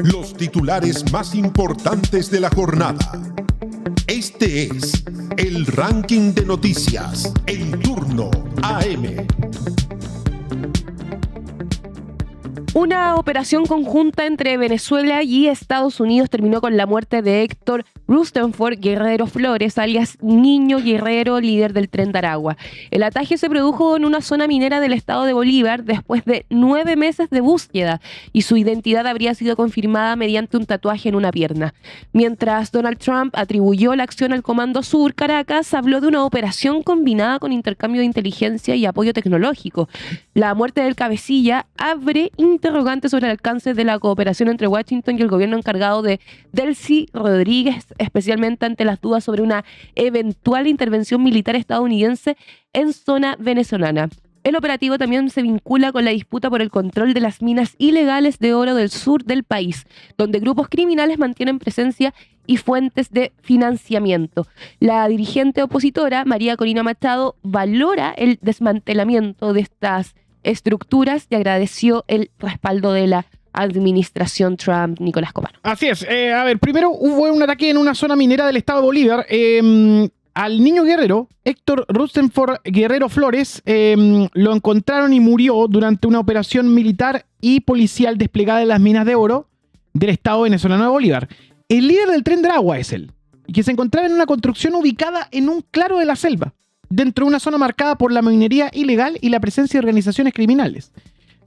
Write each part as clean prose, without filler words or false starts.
Los titulares más importantes de la jornada. Este es el ranking de noticias en turno AM. Una operación conjunta entre Venezuela y Estados Unidos terminó con la muerte de Héctor Rustenford Guerrero Flores, alias Niño Guerrero, líder del Tren de Aragua. El ataque se produjo en una zona minera del estado de Bolívar después de 9 meses de búsqueda y su identidad habría sido confirmada mediante un tatuaje en una pierna. Mientras Donald Trump atribuyó la acción al Comando Sur, Caracas habló de una operación combinada con intercambio de inteligencia y apoyo tecnológico. La muerte del cabecilla abre interrogantes sobre el alcance de la cooperación entre Washington y el gobierno encargado de Delcy Rodríguez, especialmente ante las dudas sobre una eventual intervención militar estadounidense en zona venezolana. El operativo también se vincula con la disputa por el control de las minas ilegales de oro del sur del país, donde grupos criminales mantienen presencia y fuentes de financiamiento. La dirigente opositora, María Corina Machado, valora el desmantelamiento de estas estructuras y agradeció el respaldo de la administración Trump, Nicolás Copano. Así es. Primero hubo un ataque en una zona minera del estado de Bolívar. Al niño guerrero, Héctor Rustenford Guerrero Flores, lo encontraron y murió durante una operación militar y policial desplegada en las minas de oro del estado venezolano de Bolívar. El líder del Tren de Aragua es él, que se encontraba en una construcción ubicada en un claro de la selva, dentro de una zona marcada por la minería ilegal y la presencia de organizaciones criminales.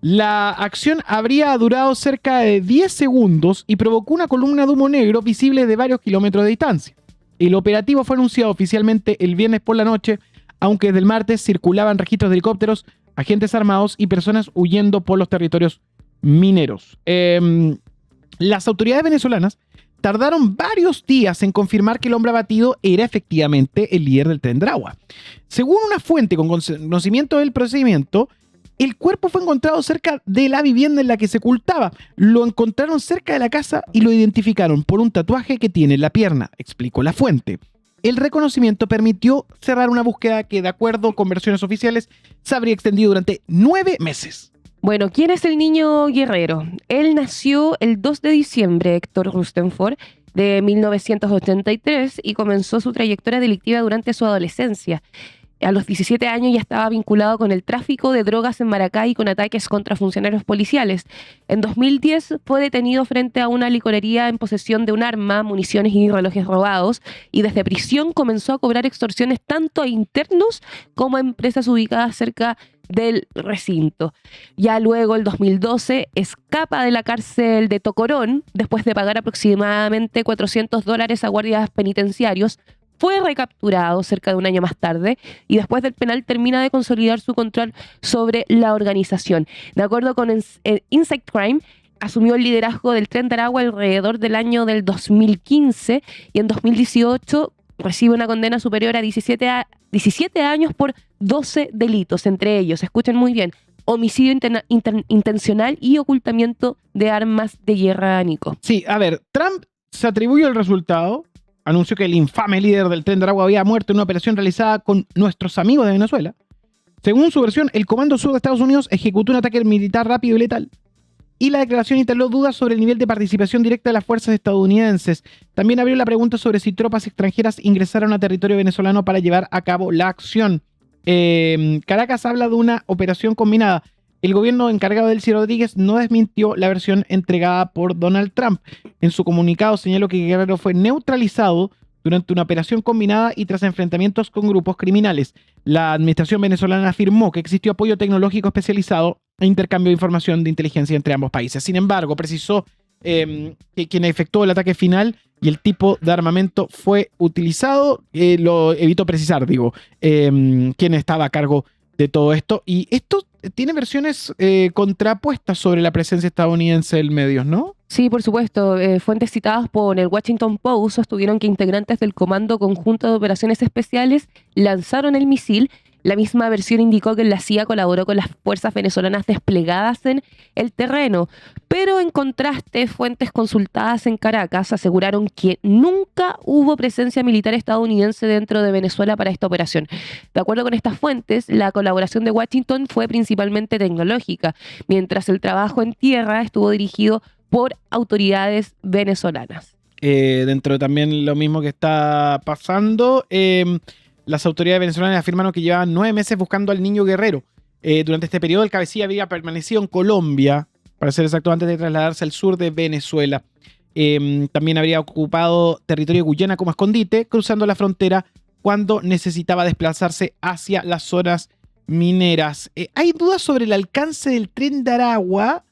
La acción habría durado cerca de 10 segundos y provocó una columna de humo negro visible de varios kilómetros de distancia. El operativo fue anunciado oficialmente el viernes por la noche, aunque desde el martes circulaban registros de helicópteros, agentes armados y personas huyendo por los territorios mineros. Las autoridades venezolanas tardaron varios días en confirmar que el hombre abatido era efectivamente el líder del Tren de Aragua. Según una fuente con conocimiento del procedimiento, el cuerpo fue encontrado cerca de la vivienda en la que se ocultaba. Lo encontraron cerca de la casa y lo identificaron por un tatuaje que tiene en la pierna, explicó la fuente. El reconocimiento permitió cerrar una búsqueda que, de acuerdo con versiones oficiales, se habría extendido durante 9 meses. Bueno, ¿quién es el niño guerrero? Él nació el 2 de diciembre, Héctor Rustenford, de 1983, y comenzó su trayectoria delictiva durante su adolescencia. A los 17 años ya estaba vinculado con el tráfico de drogas en Maracay y con ataques contra funcionarios policiales. En 2010 fue detenido frente a una licorería en posesión de un arma, municiones y relojes robados, y desde prisión comenzó a cobrar extorsiones tanto a internos como a empresas ubicadas cerca del recinto. Ya luego, el 2012, escapa de la cárcel de Tocorón después de pagar aproximadamente $400 a guardias penitenciarios. Fue recapturado cerca de un año más tarde y después del penal termina de consolidar su control sobre la organización. De acuerdo con Inside Crime, asumió el liderazgo del Tren de Aragua alrededor del año del 2015 y en 2018 recibe una condena superior a 17 años por 12 delitos, entre ellos, escuchen muy bien, homicidio intencional y ocultamiento de armas de guerra, Nico. Sí, Trump se atribuyó el resultado. Anunció que el infame líder del Tren de Aragua había muerto en una operación realizada con nuestros amigos de Venezuela. Según su versión, el Comando Sur de Estados Unidos ejecutó un ataque militar rápido y letal. Y la declaración instaló dudas sobre el nivel de participación directa de las fuerzas estadounidenses. También abrió la pregunta sobre si tropas extranjeras ingresaron a territorio venezolano para llevar a cabo la acción. Caracas habla de una operación combinada. El gobierno encargado de Delcy Rodríguez no desmintió la versión entregada por Donald Trump. En su comunicado señaló que Guerrero fue neutralizado durante una operación combinada y tras enfrentamientos con grupos criminales. La administración venezolana afirmó que existió apoyo tecnológico especializado e intercambio de información de inteligencia entre ambos países. Sin embargo, precisó que quien efectuó el ataque final y el tipo de armamento fue utilizado, lo evitó precisar, quién estaba a cargo de todo esto. Y esto tiene versiones contrapuestas sobre la presencia estadounidense en medios, ¿no? Sí, por supuesto. Fuentes citadas por el Washington Post sostuvieron que integrantes del Comando Conjunto de Operaciones Especiales lanzaron el misil. La misma versión indicó que la CIA colaboró con las fuerzas venezolanas desplegadas en el terreno, pero en contraste, fuentes consultadas en Caracas aseguraron que nunca hubo presencia militar estadounidense dentro de Venezuela para esta operación. De acuerdo con estas fuentes, la colaboración de Washington fue principalmente tecnológica, mientras el trabajo en tierra estuvo dirigido por autoridades venezolanas. Dentro de también lo mismo que está pasando, las autoridades venezolanas afirmaron que llevaban 9 meses buscando al niño Guerrero. Durante este periodo, el cabecilla había permanecido en Colombia, para ser exacto, antes de trasladarse al sur de Venezuela. También habría ocupado territorio de Guyana como escondite, cruzando la frontera cuando necesitaba desplazarse hacia las zonas mineras. Hay dudas sobre el alcance del Tren de Aragua.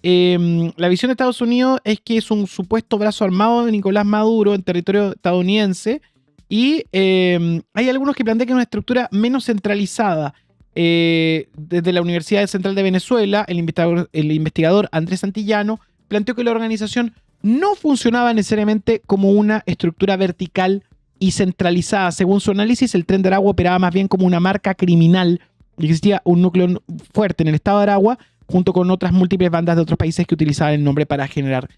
La visión de Estados Unidos es que es un supuesto brazo armado de Nicolás Maduro en territorio estadounidense, y hay algunos que plantean que es una estructura menos centralizada. Desde la Universidad Central de Venezuela, el investigador Andrés Santillano planteó que la organización no funcionaba necesariamente como una estructura vertical y centralizada. Según su análisis, el Tren de Aragua operaba más bien como una marca criminal. Existía un núcleo fuerte en el estado de Aragua, junto con otras múltiples bandas de otros países que utilizaban el nombre para generar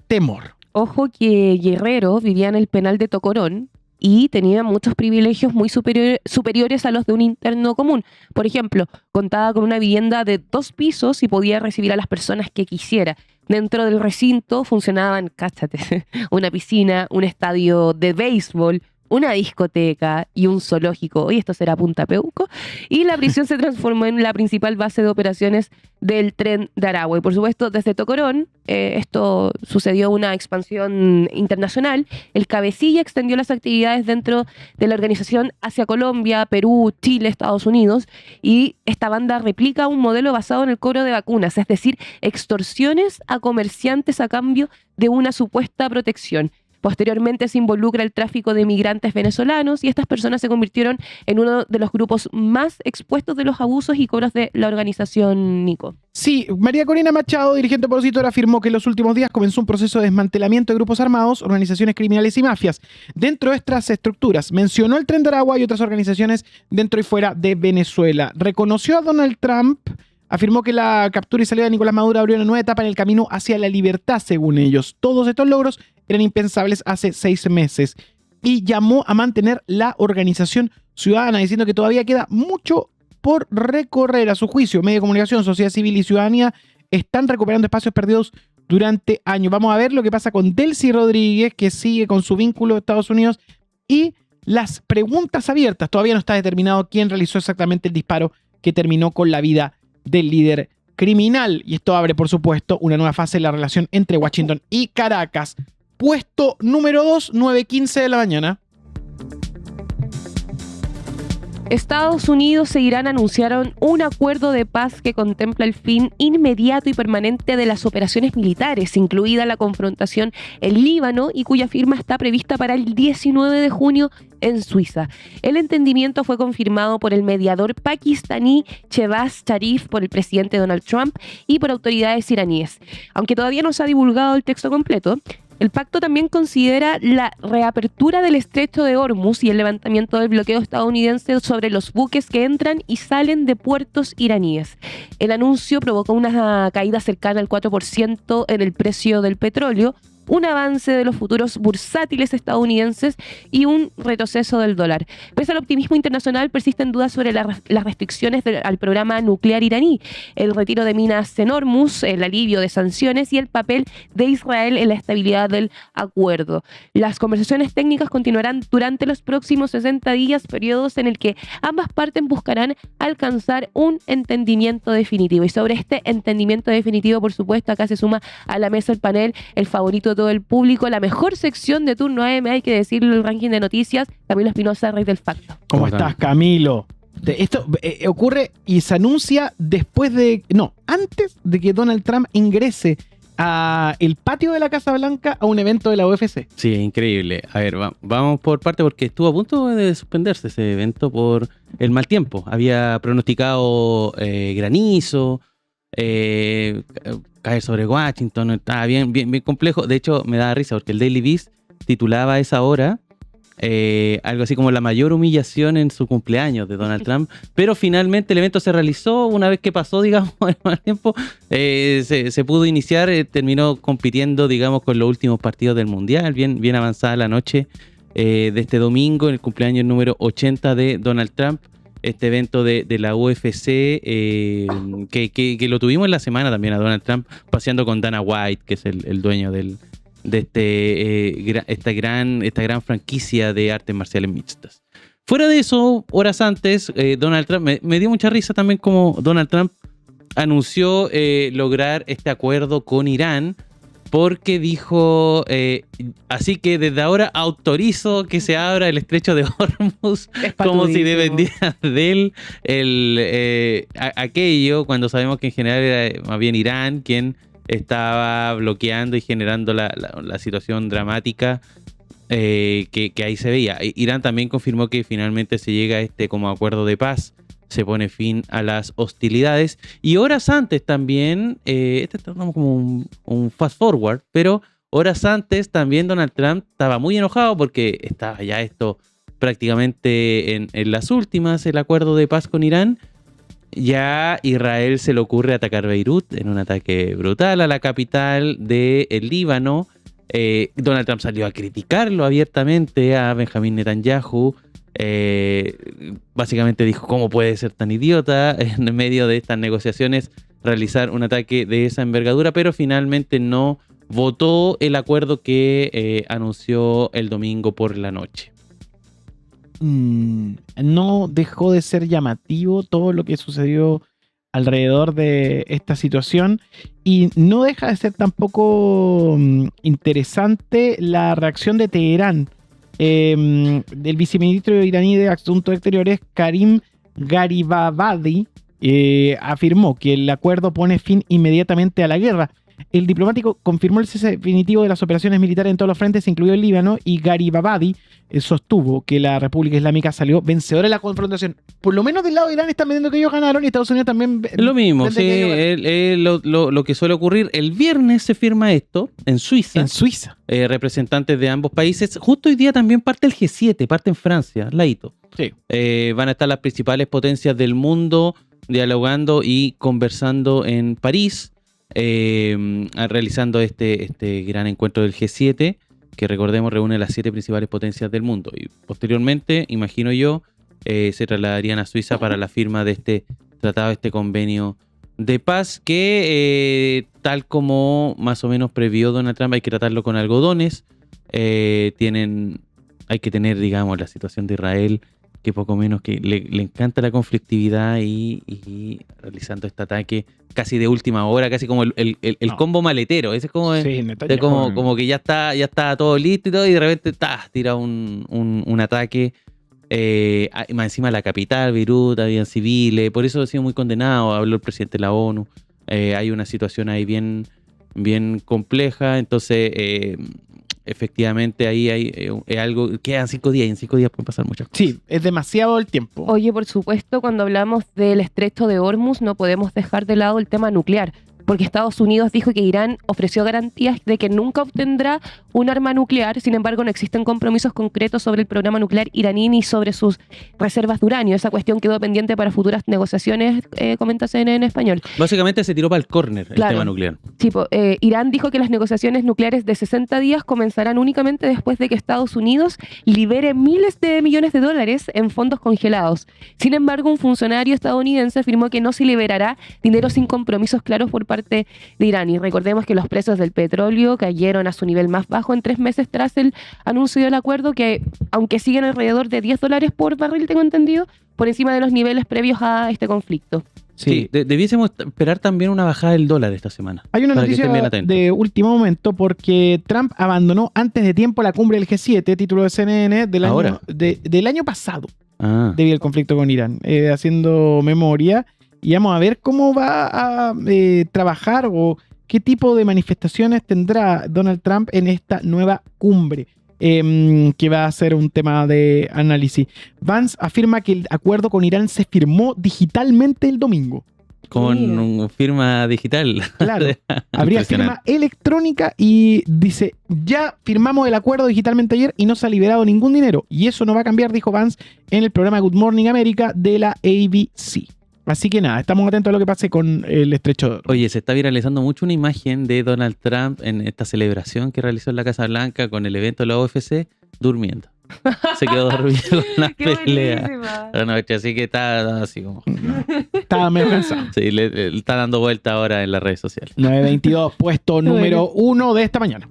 temor. Ojo que Guerrero vivía en el penal de Tocorón y tenía muchos privilegios muy superiores a los de un interno común. Por ejemplo, contaba con una vivienda de 2 pisos y podía recibir a las personas que quisiera. Dentro del recinto funcionaban, cáchate, una piscina, un estadio de béisbol, una discoteca y un zoológico. Hoy esto será Punta Peuco. Y la prisión se transformó en la principal base de operaciones del Tren de Aragua. Y por supuesto, desde Tocorón, esto sucedió una expansión internacional. El cabecilla extendió las actividades dentro de la organización hacia Colombia, Perú, Chile, Estados Unidos. Y esta banda replica un modelo basado en el cobro de vacunas, es decir, extorsiones a comerciantes a cambio de una supuesta protección. Posteriormente se involucra el tráfico de migrantes venezolanos y estas personas se convirtieron en uno de los grupos más expuestos de los abusos y cobros de la organización Nico. Sí, María Corina Machado, dirigente opositora, afirmó que en los últimos días comenzó un proceso de desmantelamiento de grupos armados, organizaciones criminales y mafias dentro de estas estructuras. Mencionó el Tren de Aragua y otras organizaciones dentro y fuera de Venezuela. Reconoció a Donald Trump. Afirmó que la captura y salida de Nicolás Maduro abrió una nueva etapa en el camino hacia la libertad, según ellos. Todos estos logros eran impensables hace 6 meses. Y llamó a mantener la organización ciudadana, diciendo que todavía queda mucho por recorrer. A su juicio, medio de comunicación, sociedad civil y ciudadanía están recuperando espacios perdidos durante años. Vamos a ver lo que pasa con Delcy Rodríguez, que sigue con su vínculo a Estados Unidos, y las preguntas abiertas. Todavía no está determinado quién realizó exactamente el disparo que terminó con la vida del líder criminal. Y esto abre, por supuesto, una nueva fase en la relación entre Washington y Caracas. Puesto número 2, 9:15 de la mañana. Estados Unidos e Irán anunciaron un acuerdo de paz que contempla el fin inmediato y permanente de las operaciones militares, incluida la confrontación en Líbano, y cuya firma está prevista para el 19 de junio en Suiza. El entendimiento fue confirmado por el mediador pakistaní Shehbaz Sharif, por el presidente Donald Trump y por autoridades iraníes. Aunque todavía no se ha divulgado el texto completo, el pacto también considera la reapertura del estrecho de Hormuz y el levantamiento del bloqueo estadounidense sobre los buques que entran y salen de puertos iraníes. El anuncio provocó una caída cercana al 4% en el precio del petróleo, un avance de los futuros bursátiles estadounidenses y un retroceso del dólar. Pese al optimismo internacional, persisten dudas sobre las restricciones al programa nuclear iraní, el retiro de minas en Hormuz, el alivio de sanciones y el papel de Israel en la estabilidad del acuerdo. Las conversaciones técnicas continuarán durante los próximos 60 días, periodos en el que ambas partes buscarán alcanzar un entendimiento definitivo. Y sobre este entendimiento definitivo, por supuesto, acá se suma a la mesa el panel, el favorito de todo el público, la mejor sección de Turno AM, hay que decirlo, el ranking de noticias, Camilo Espinosa, rey del facto. ¿Cómo estás, Camilo? Esto ocurre y se anuncia antes de que Donald Trump ingrese a el patio de la Casa Blanca a un evento de la UFC. Sí, es increíble. A ver, vamos por parte, porque estuvo a punto de suspenderse ese evento por el mal tiempo. Había pronosticado granizo, caer sobre Washington, estaba bien complejo. De hecho, me da risa porque el Daily Beast titulaba a esa hora algo así como la mayor humillación en su cumpleaños de Donald Trump, pero finalmente el evento se realizó una vez que pasó, digamos, el mal tiempo, se pudo iniciar, terminó compitiendo, digamos, con los últimos partidos del Mundial, bien avanzada la noche de este domingo, el cumpleaños número 80 de Donald Trump. este evento de la UFC, que lo tuvimos en la semana también a Donald Trump paseando con Dana White, que es el dueño de esta gran franquicia de artes marciales mixtas. Fuera de eso, horas antes, Donald Trump, me dio mucha risa también como Donald Trump anunció lograr este acuerdo con Irán, porque dijo, así que desde ahora autorizo que se abra el estrecho de Hormuz, como si dependiera de él aquello, cuando sabemos que en general era más bien Irán quien estaba bloqueando y generando la situación dramática que ahí se veía. Irán también confirmó que finalmente se llega a este como acuerdo de paz, se pone fin a las hostilidades, y horas antes también, este está como un fast forward, pero horas antes también Donald Trump estaba muy enojado porque estaba ya esto prácticamente en las últimas, el acuerdo de paz con Irán. Ya Israel se le ocurre atacar Beirut en un ataque brutal a la capital del Líbano. Donald Trump salió a criticarlo abiertamente a Benjamín Netanyahu. Básicamente dijo, ¿cómo puede ser tan idiota en medio de estas negociaciones realizar un ataque de esa envergadura? Pero finalmente no votó el acuerdo que anunció el domingo por la noche. No dejó de ser llamativo todo lo que sucedió alrededor de esta situación, y no deja de ser tampoco interesante la reacción de Teherán. Del viceministro iraní de Asuntos Exteriores, Karim Garibabadi, afirmó que el acuerdo pone fin inmediatamente a la guerra. El diplomático confirmó el cese definitivo de las operaciones militares en todos los frentes, incluido el Líbano, y Garibabadi sostuvo que la República Islámica salió vencedora en la confrontación. Por lo menos del lado de Irán están vendiendo que ellos ganaron, y Estados Unidos también lo mismo, sí, lo que suele ocurrir. El viernes se firma esto en Suiza. En Suiza. Representantes de ambos países. Justo hoy día también parte el G7, parte en Francia, ladito. Sí. Van a estar las principales potencias del mundo dialogando y conversando en París, realizando este gran encuentro del G7, que recordemos reúne las 7 principales potencias del mundo, y posteriormente, imagino yo, se trasladarían a Suiza para la firma de este tratado, este convenio de paz que, tal como más o menos previó Donald Trump, hay que tratarlo con algodones. Hay que tener, digamos, la situación de Israel, que poco menos que le encanta la conflictividad, y realizando este ataque casi de última hora, casi como el combo maletero. Ese es como, Sí, como que ya está todo listo y todo, y de repente tira un ataque. Más encima la capital, Beirut, habían civiles, por eso ha sido muy condenado. Habló el presidente de la ONU. Hay una situación ahí bien compleja, entonces efectivamente ahí hay algo. Quedan 5 días, y en 5 días pueden pasar muchas cosas. Sí, es demasiado el tiempo. Oye, por supuesto, cuando hablamos del estrecho de Hormuz, no podemos dejar de lado el tema nuclear, porque Estados Unidos dijo que Irán ofreció garantías de que nunca obtendrá un arma nuclear. Sin embargo, no existen compromisos concretos sobre el programa nuclear iraní ni sobre sus reservas de uranio. Esa cuestión quedó pendiente para futuras negociaciones, comenta CNN en español. Básicamente se tiró para el córner el tema nuclear. Sí, Irán dijo que las negociaciones nucleares de 60 días comenzarán únicamente después de que Estados Unidos libere miles de millones de dólares en fondos congelados. Sin embargo, un funcionario estadounidense afirmó que no se liberará dinero sin compromisos claros por parte de Irán. Y recordemos que los precios del petróleo cayeron a su nivel más bajo en 3 meses tras el anuncio del acuerdo, que aunque siguen alrededor de $10 por barril, tengo entendido, por encima de los niveles previos a este conflicto. Sí, debiésemos esperar también una bajada del dólar esta semana. Hay una noticia de último momento, porque Trump abandonó antes de tiempo la cumbre del G7, título de CNN, del año pasado, debido al conflicto con Irán, haciendo memoria. Y vamos a ver cómo va a trabajar, o qué tipo de manifestaciones tendrá Donald Trump en esta nueva cumbre, que va a ser un tema de análisis. Vance afirma que el acuerdo con Irán se firmó digitalmente el domingo. Con firma digital. Claro, habría firma electrónica, y dice, ya firmamos el acuerdo digitalmente ayer y no se ha liberado ningún dinero. Y eso no va a cambiar, dijo Vance en el programa Good Morning America de la ABC. Así que nada, estamos atentos a lo que pase con el estrecho de Hormuz. Oye, se está viralizando mucho una imagen de Donald Trump en esta celebración que realizó en la Casa Blanca con el evento de la UFC, durmiendo. Se quedó dormido con la ¡Qué pelea. buenísima! La noche, así que está así como. Estaba medio cansado. Sí, le está dando vuelta ahora en las redes sociales. 9:22, puesto número 1 de esta mañana.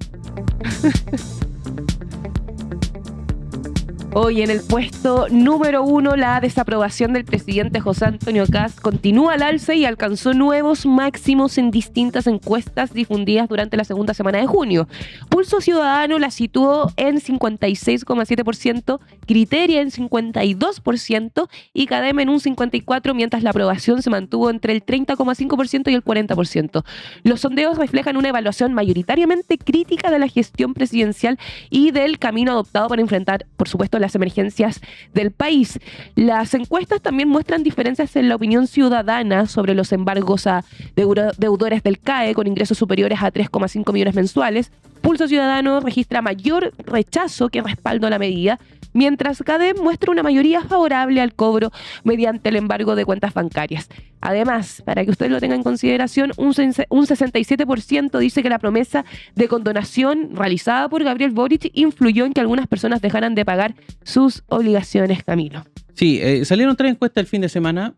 Hoy en el puesto número 1, la desaprobación del presidente José Antonio Kast continúa al alza y alcanzó nuevos máximos en distintas encuestas difundidas durante la segunda semana de junio. Pulso Ciudadano la situó en 56,7%, Criteria en 52% y Cadem en un 54%, mientras la aprobación se mantuvo entre el 30,5% y el 40%. Los sondeos reflejan una evaluación mayoritariamente crítica de la gestión presidencial y del camino adoptado para enfrentar, por supuesto, las emergencias del país. Las encuestas también muestran diferencias en la opinión ciudadana sobre los embargos a deudores del CAE con ingresos superiores a 3,5 millones mensuales. Pulso Ciudadano registra mayor rechazo que respaldo a la medida, mientras Cadem muestra una mayoría favorable al cobro mediante el embargo de cuentas bancarias. Además, para que ustedes lo tengan en consideración, un 67% dice que la promesa de condonación realizada por Gabriel Boric influyó en que algunas personas dejaran de pagar sus obligaciones, Camilo. Sí, salieron 3 encuestas el fin de semana.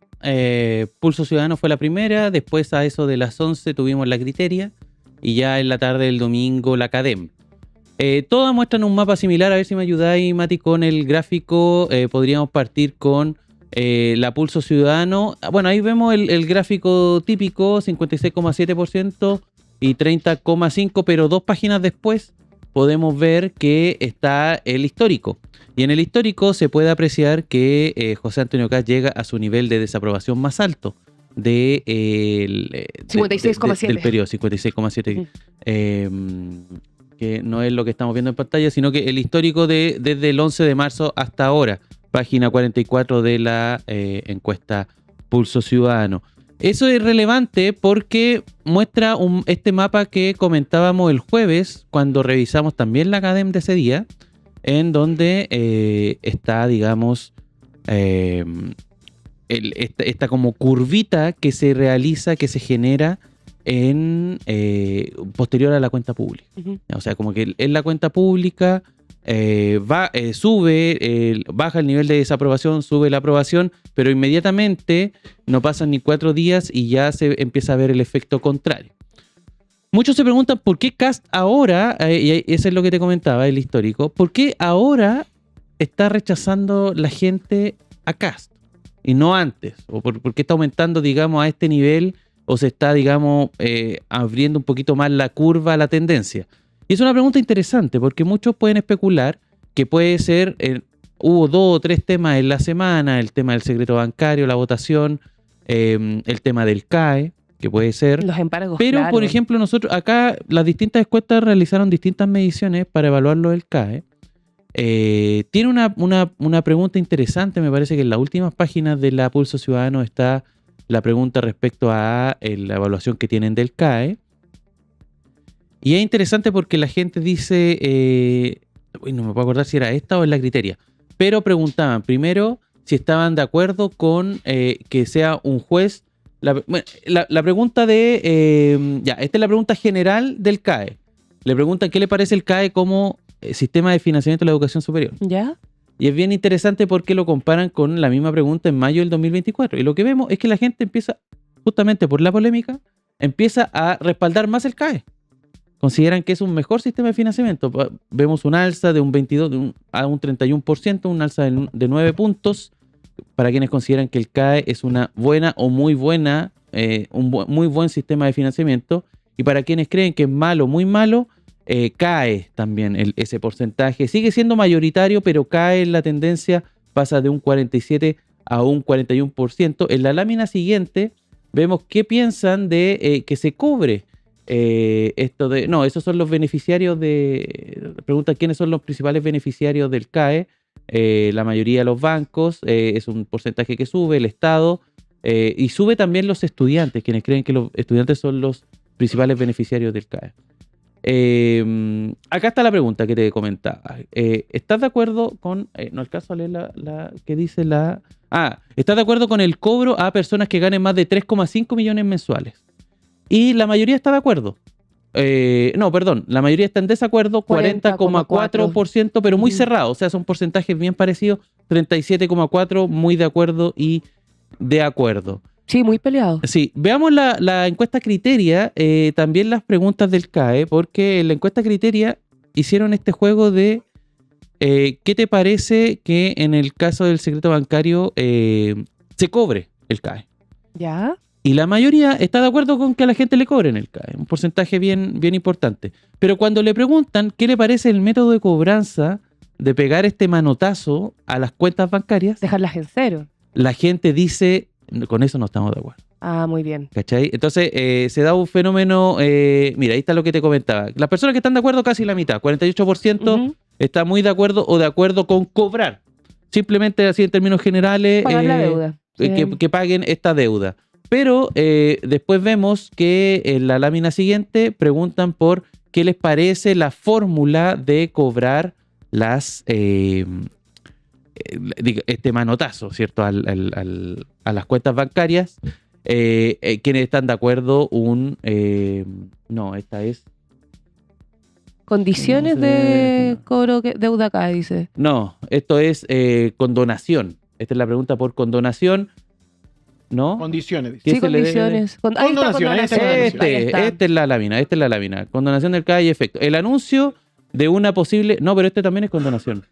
Pulso Ciudadano fue la primera, después a eso de las 11 tuvimos la Criteria y ya en la tarde del domingo la Cadem. Todas muestran un mapa similar. A ver si me ayudáis, Mati, con el gráfico. Podríamos partir con la Pulso Ciudadano. Bueno, ahí vemos el gráfico típico, 56,7% y 30,5%, pero 2 páginas después podemos ver que está el histórico. Y en el histórico se puede apreciar que José Antonio Kast llega a su nivel de desaprobación más alto del 56,7. del periodo, 56,7. Que no es lo que estamos viendo en pantalla, sino que el histórico desde el 11 de marzo hasta ahora, página 44 de la encuesta Pulso Ciudadano. Eso es relevante porque muestra este mapa que comentábamos el jueves cuando revisamos también la Cadem de ese día, en donde está, digamos, esta como curvita que se realiza, que se genera en posterior a la cuenta pública. Uh-huh. O sea, como que en la cuenta pública sube, baja el nivel de desaprobación, sube la aprobación, pero inmediatamente no pasan ni 4 días y ya se empieza a ver el efecto contrario. Muchos se preguntan por qué Kast ahora, y eso es lo que te comentaba, el histórico, ¿por qué ahora está rechazando la gente a Kast y no antes? ¿O por qué está aumentando, digamos, a este nivel? ¿O se está, digamos, abriendo un poquito más la curva, la tendencia? Y es una pregunta interesante porque muchos pueden especular que puede ser, hubo 2 o 3 temas en la semana, el tema del secreto bancario, la votación, el tema del CAE, que puede ser. Los embargos, Pero, claro. por ejemplo, nosotros acá, las distintas encuestas realizaron distintas mediciones para evaluarlo del CAE. Tiene una pregunta interesante, me parece que en las últimas páginas de la Pulso Ciudadano está la pregunta respecto a la evaluación que tienen del CAE. Y es interesante porque la gente dice, no me puedo acordar si era esta o es la Criteria, pero preguntaban primero si estaban de acuerdo con que sea un juez. La pregunta de, esta es la pregunta general del CAE. Le preguntan qué le parece el CAE como sistema de financiamiento de la educación superior. ¿Ya? Y es bien interesante porque lo comparan con la misma pregunta en mayo del 2024. Y lo que vemos es que la gente empieza, justamente por la polémica, empieza a respaldar más el CAE. Consideran que es un mejor sistema de financiamiento. Vemos un alza de un 22 a un 31%, un alza de 9 puntos, para quienes consideran que el CAE es una buena o muy buena, muy buen sistema de financiamiento. Y para quienes creen que es malo, muy malo, cae también ese porcentaje. Sigue siendo mayoritario, pero cae en la tendencia, pasa de un 47 a un 41%. En la lámina siguiente vemos qué piensan de que se cobre esto de... No, esos son los beneficiarios de... Preguntan quiénes son los principales beneficiarios del CAE. La mayoría de los bancos, es un porcentaje que sube, el Estado, y sube también los estudiantes, quienes creen que los estudiantes son los principales beneficiarios del CAE. Acá está la pregunta que te comentaba. ¿Estás de acuerdo con... no alcanzo a leer la que dice la... ¿estás de acuerdo con el cobro a personas que ganen más de 3,5 millones mensuales? Y la mayoría está de acuerdo. No, perdón, la mayoría está en desacuerdo, 40,4%, pero muy cerrado, o sea, son porcentajes bien parecidos, 37,4% muy de acuerdo y de acuerdo. Sí, muy peleado. Sí, veamos la encuesta Criteria, también las preguntas del CAE, porque en la encuesta Criteria hicieron este juego de ¿qué te parece que en el caso del secreto bancario se cobre el CAE? ¿Ya? Y la mayoría está de acuerdo con que a la gente le cobren el CAE, un porcentaje bien, bien importante. Pero cuando le preguntan qué le parece el método de cobranza de pegar este manotazo a las cuentas bancarias, Dejarlas en cero. la gente dice, con eso no estamos de acuerdo. Ah, muy bien. ¿Cachai? Entonces se da un fenómeno, mira, ahí está lo que te comentaba. Las personas que están de acuerdo, casi la mitad, 48% está muy de acuerdo o de acuerdo con cobrar. Simplemente así en términos generales, Pagar la deuda. que paguen esta deuda. Pero después vemos que en la lámina siguiente preguntan por qué les parece la fórmula de cobrar este manotazo, ¿cierto? A las cuentas bancarias. Quienes están de acuerdo, no, esta es... Condiciones No sé. de cobro deuda acá, dice. No, esto es condonación. Esta es la pregunta por condonación, ¿no? Condiciones, dice. ¿Qué Sí, se le debe? condiciones. Ahí está, Condonación, ahí está condonación. Ahí está. Esta es la lámina. Condonación del CAE y efecto. El anuncio de una posible... No, pero este también es condonación.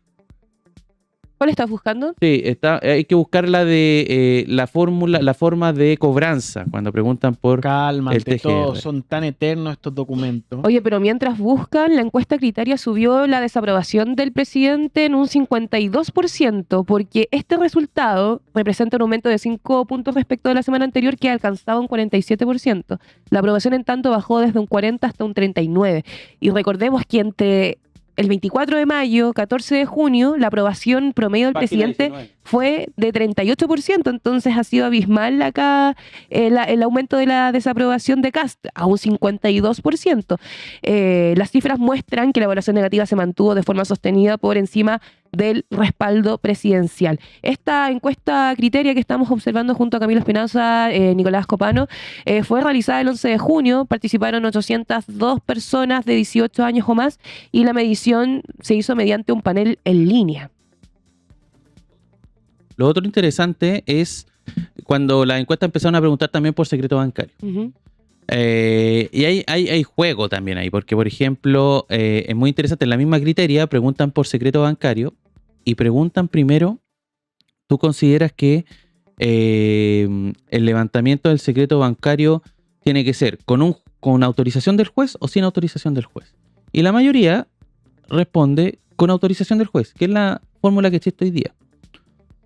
¿Cuál estás buscando? Sí, hay que buscar la de la forma de cobranza, cuando preguntan por... Cálmate, el TGR. todos son tan eternos estos documentos. Oye, pero mientras buscan, la encuesta Criteria subió la desaprobación del presidente en un 52%, porque este resultado representa un aumento de 5 puntos respecto de la semana anterior, que alcanzaba un 47%. La aprobación, en tanto, bajó desde un 40 hasta un 39%. Y recordemos que entre el 24 de mayo, 14 de junio, la aprobación promedio del presidente fue de 38%, entonces ha sido abismal acá el aumento de la desaprobación de Kast, a un 52%. Las cifras muestran que la evaluación negativa se mantuvo de forma sostenida por encima del respaldo presidencial. Esta encuesta Criteria que estamos observando junto a Camilo Espinosa, Nicolás Copano, fue realizada el 11 de junio, participaron 802 personas de 18 años o más y la medición se hizo mediante un panel en línea. Lo otro interesante es cuando las encuestas empezaron a preguntar también por secreto bancario. Uh-huh. Y hay juego también ahí, porque por ejemplo, es muy interesante, en la misma Criteria preguntan por secreto bancario y preguntan primero, ¿tú consideras que el levantamiento del secreto bancario tiene que ser con autorización del juez o sin autorización del juez? Y la mayoría responde con autorización del juez, que es la fórmula que existe hoy día.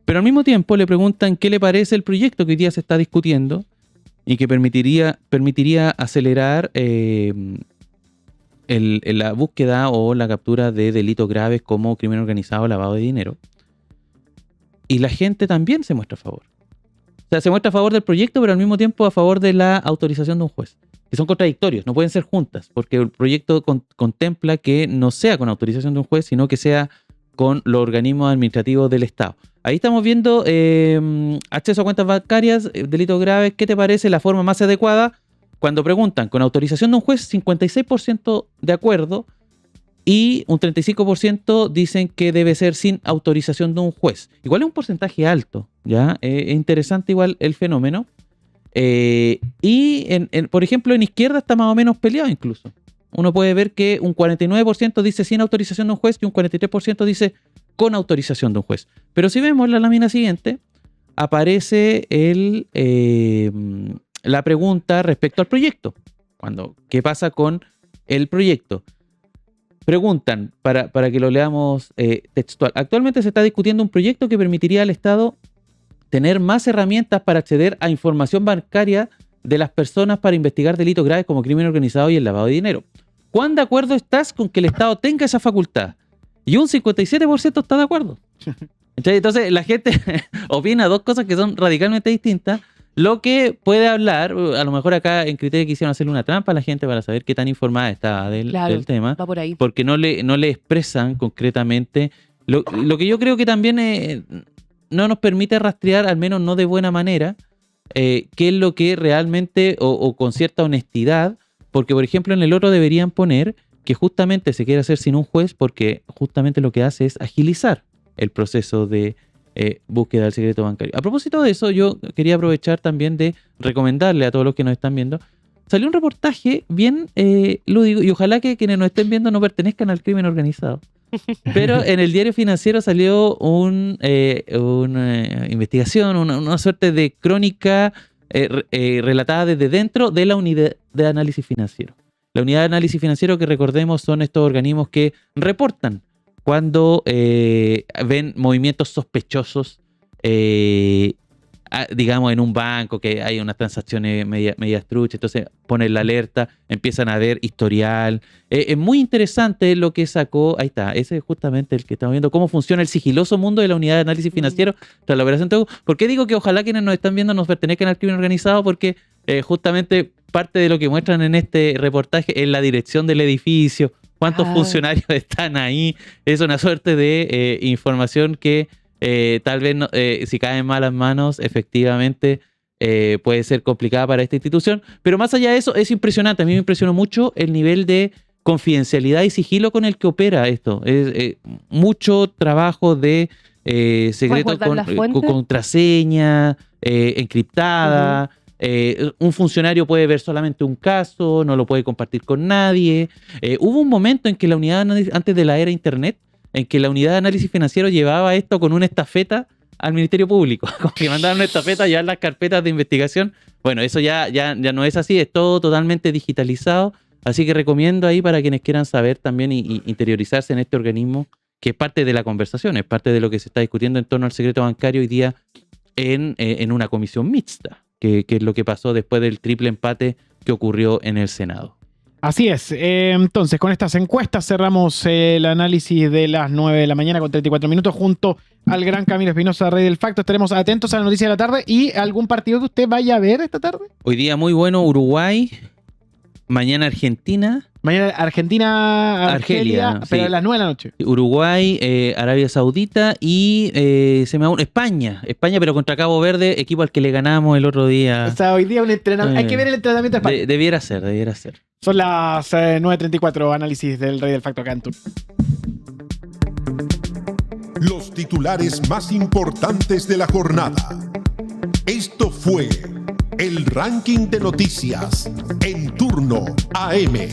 Pero al mismo tiempo le preguntan qué le parece el proyecto que hoy día se está discutiendo y que permitiría acelerar la búsqueda o la captura de delitos graves como crimen organizado o lavado de dinero. Y la gente también se muestra a favor. O sea, se muestra a favor del proyecto, pero al mismo tiempo a favor de la autorización de un juez. Que son contradictorios, no pueden ser juntas, porque el proyecto contempla que no sea con autorización de un juez, sino que sea con los organismos administrativos del Estado. Ahí estamos viendo acceso a cuentas bancarias, delitos graves. ¿Qué te parece la forma más adecuada? Cuando preguntan con autorización de un juez, 56% de acuerdo y un 35% dicen que debe ser sin autorización de un juez. Igual es un porcentaje alto, ¿ya? Es interesante igual el fenómeno. Por ejemplo, en izquierda está más o menos peleado incluso. Uno puede ver que un 49% dice sin autorización de un juez y un 43% dice con autorización de un juez. Pero si vemos la lámina siguiente, aparece la pregunta respecto al proyecto. ¿Qué pasa con el proyecto? Preguntan, para que lo leamos textual. Actualmente se está discutiendo un proyecto que permitiría al Estado tener más herramientas para acceder a información bancaria de las personas para investigar delitos graves como crimen organizado y el lavado de dinero. ¿Cuán de acuerdo estás con que el Estado tenga esa facultad? Y un 57% está de acuerdo. Entonces la gente opina dos cosas que son radicalmente distintas, lo que puede hablar, a lo mejor acá en Criteria quisieron hacerle una trampa a la gente para saber qué tan informada está del tema, va por ahí. porque no le expresan concretamente lo que yo creo que también no nos permite rastrear, al menos no de buena manera, qué es lo que realmente o con cierta honestidad porque por ejemplo en el otro deberían poner que justamente se quiere hacer sin un juez porque justamente lo que hace es agilizar el proceso de búsqueda del secreto bancario. A propósito de eso, yo quería aprovechar también de recomendarle a todos los que nos están viendo. Salió un reportaje bien lúdico y ojalá que quienes nos estén viendo no pertenezcan al crimen organizado. Pero en el Diario Financiero salió una investigación, una suerte de crónica relatada desde dentro de la unidad de análisis financiero. La unidad de análisis financiero, que recordemos, son estos organismos que reportan cuando ven movimientos sospechosos, digamos, en un banco, que hay unas transacciones medias truchas, entonces ponen la alerta, empiezan a ver historial. Es muy interesante lo que sacó, ahí está, ese es justamente el que estamos viendo, cómo funciona el sigiloso mundo de la unidad de análisis financiero tras la operación Tegu. ¿Por qué digo que ojalá quienes nos están viendo nos pertenezcan al crimen organizado? Porque justamente parte de lo que muestran en este reportaje es la dirección del edificio, cuántos funcionarios están ahí. Es una suerte de información que tal vez no, si cae en malas manos, efectivamente puede ser complicada para esta institución. Pero más allá de eso, es impresionante. A mí me impresionó mucho el nivel de confidencialidad y sigilo con el que opera esto. Es mucho trabajo de secreto con contraseña encriptada. Un funcionario puede ver solamente un caso, no lo puede compartir con nadie. Hubo un momento en que la unidad de análisis, antes de la era internet, en que la unidad de análisis financiero llevaba esto con una estafeta al Ministerio Público, como que mandaban una estafeta a llevar las carpetas de investigación. Bueno, eso ya no es así, es todo totalmente digitalizado, así que recomiendo ahí para quienes quieran saber también y interiorizarse en este organismo, que es parte de la conversación, es parte de lo que se está discutiendo en torno al secreto bancario hoy día en una comisión mixta, que es lo que pasó después del triple empate que ocurrió en el Senado. Así es. Entonces, con estas encuestas cerramos el análisis de las 9 de la mañana con 34 minutos junto al gran Camilo Espinosa, Rey del Facto. Estaremos atentos a la noticia de la tarde y algún partido que usted vaya a ver esta tarde. Hoy día muy bueno, Uruguay. Mañana Argentina. Mañana Argelia, pero sí. a las 9 de la noche. Uruguay, Arabia Saudita y España, pero contra Cabo Verde, equipo al que le ganamos el otro día. O sea, hoy día un entrenamiento. Hay que ver el entrenamiento de España. Debiera ser. Son las 9:34, análisis del Rey del Facto acá en Tour. Los titulares más importantes de la jornada. Esto fue el ranking de noticias en Turno AM.